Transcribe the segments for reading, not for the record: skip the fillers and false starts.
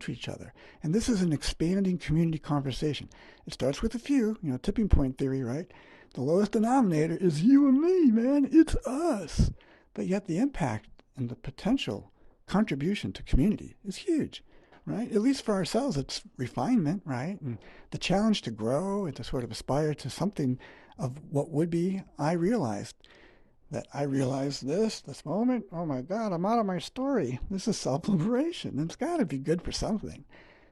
to each other. And this is an expanding community conversation. It starts with a few, tipping point theory, right? The lowest denominator is you and me, man. It's us. But yet the impact and the potential contribution to community is huge, right? At least for ourselves, it's refinement, right? And the challenge to grow and to sort of aspire to something of what would be I realized. That I realized this moment, oh my God, I'm out of my story. This is self-liberation. It's got to be good for something.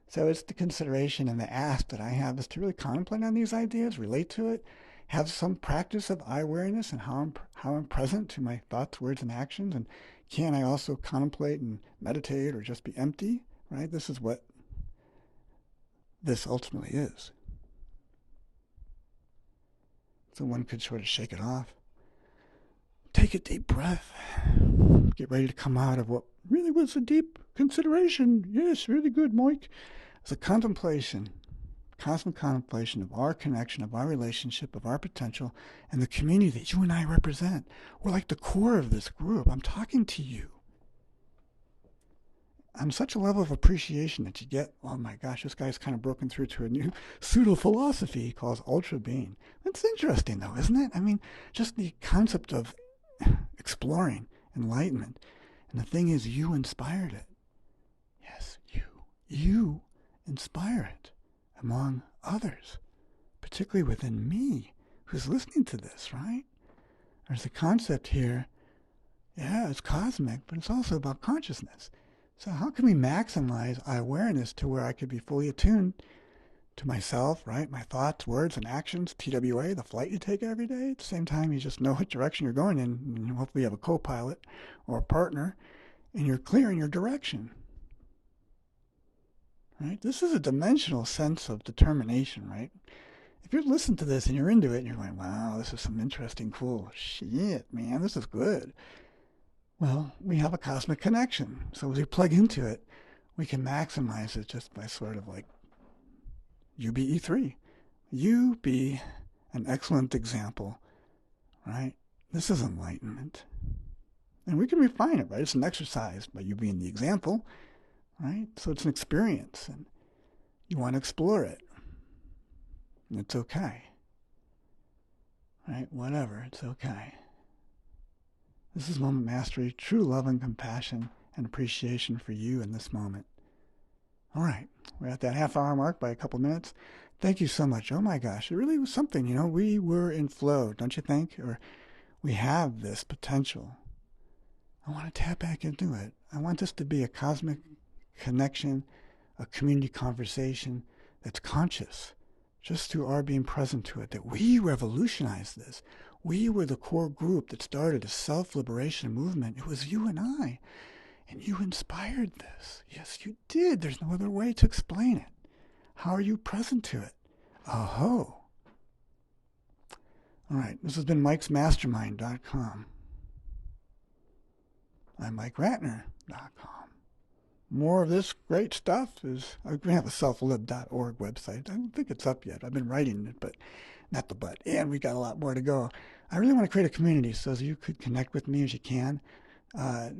So it's the consideration and the ask that I have is to really contemplate on these ideas, relate to it, have some practice of I-awareness and how I'm present to my thoughts, words, and actions. And can I also contemplate and meditate or just be empty, right? This is what this ultimately is. So one could sort of shake it off. Take a deep breath. Get ready to come out of what really was a deep consideration. Yes, really good, Mike. It's a contemplation, constant contemplation of our connection, of our relationship, of our potential, and the community that you and I represent. We're like the core of this group. I'm talking to you. On such a level of appreciation that you get, oh my gosh, this guy's kind of broken through to a new pseudo-philosophy he calls ultra being. That's interesting though, isn't it? I mean, just the concept of exploring enlightenment. And the thing is, you inspired it. Yes, you. You inspire it among others, particularly within me, who's listening to this, right? There's a concept here, yeah, it's cosmic, but it's also about consciousness. So how can we maximize our awareness to where I could be fully attuned to myself, right? My thoughts, words, and actions, T.W.A, the flight you take every day. At the same time, you just know what direction you're going in. And hopefully you have a co-pilot or a partner, and you're clear in your direction. Right? This is a dimensional sense of determination, right? If you're listening to this and you're into it and you're going, wow, this is some interesting, cool shit, man, this is good. Well, we have a cosmic connection. So as we plug into it, we can maximize it just by sort of like UBE3. You be an excellent example, right? This is enlightenment. And we can refine it, right? It's an exercise by you being the example, right? So it's an experience, and you want to explore it. And it's okay. Right? Whatever, it's okay. This is moment mastery, true love and compassion and appreciation for you in this moment. All right, we're at that half-hour mark by a couple minutes. Thank you so much. Oh my gosh, it really was something, we were in flow, don't you think? Or we have this potential. I want to tap back into it. I want this to be a cosmic connection, a community conversation that's conscious, just through our being present to it, that we revolutionized this. We were the core group that started a self-liberation movement. It was you and I. And you inspired this. Yes, you did. There's no other way to explain it. How are you present to it? Oh-ho. All right, this has been mikesmastermind.com. I'm MikeRatner.com. More of this great stuff is, we have a selflib.org website. I don't think it's up yet. I've been writing it, but not the but. And we got a lot more to go. I really want to create a community so you could connect with me as you can.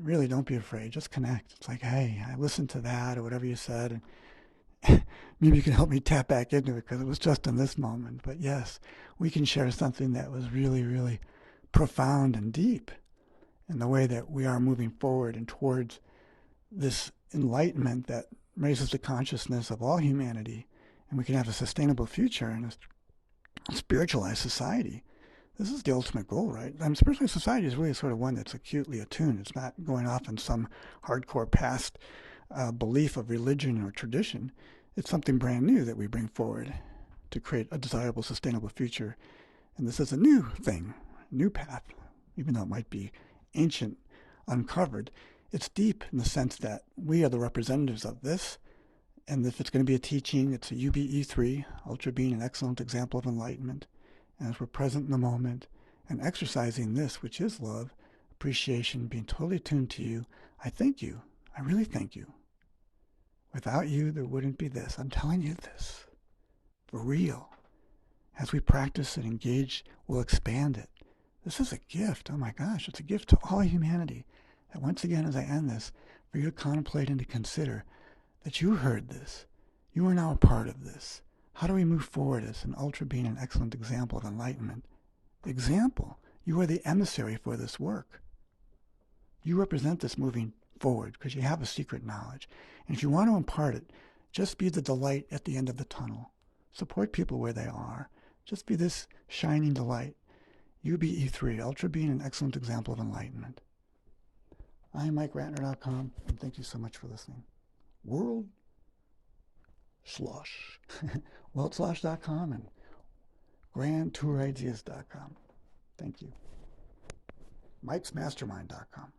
Really, don't be afraid. Just connect. It's like, hey, I listened to that or whatever you said, and maybe you can help me tap back into it because it was just in this moment. But yes, we can share something that was really, really profound and deep in the way that we are moving forward and towards this enlightenment that raises the consciousness of all humanity, and we can have a sustainable future and a spiritualized society. This is the ultimate goal, right? Spiritualized society is really sort of one that's acutely attuned. It's not going off in some hardcore past belief of religion or tradition. It's something brand new that we bring forward to create a desirable, sustainable future. And this is a new thing, new path, even though it might be ancient, uncovered. It's deep in the sense that we are the representatives of this. And if it's going to be a teaching, it's a UBE3, Ultra Being, an Excellent Example of Enlightenment. And as we're present in the moment and exercising this, which is love, appreciation, being totally attuned to you, I thank you. I really thank you. Without you, there wouldn't be this. I'm telling you this. For real. As we practice and engage, we'll expand it. This is a gift. Oh my gosh, it's a gift to all humanity. And once again, as I end this, for you to contemplate and to consider that you heard this. You are now a part of this. How do we move forward as an ultra being, an excellent example of enlightenment? Example. You are the emissary for this work. You represent this moving forward because you have a secret knowledge. And if you want to impart it, just be the delight at the end of the tunnel. Support people where they are. Just be this shining delight. UBE3, Ultra Being, an Excellent Example of Enlightenment. I am MikeRatner.com, and thank you so much for listening. World Slosh. WorldSlosh.com and GrandTourIdeas.com. Thank you. Mike'sMastermind.com.